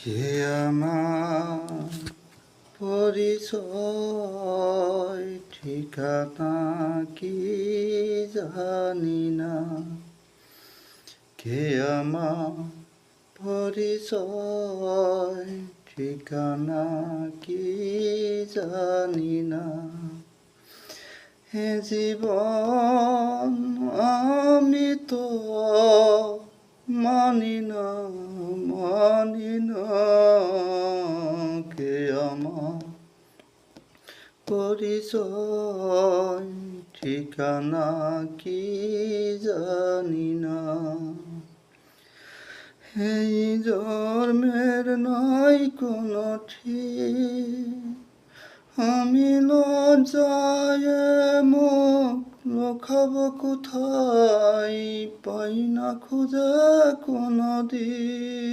কে আমার পরিচয় ঠিকানা কি জানি না। কে আমার পরিচয় ঠিকানা কি জানি না। হে জীবন আমি তো মানি না, মানি না। কে আমার পরিচয় ঠিকানা কি জানি না। এই জন্মের নাই কোনো ঠিক, আমি লজ্জায় মুখ লুকাবো কোথায়, পাই না খুঁজে কোনো দিক।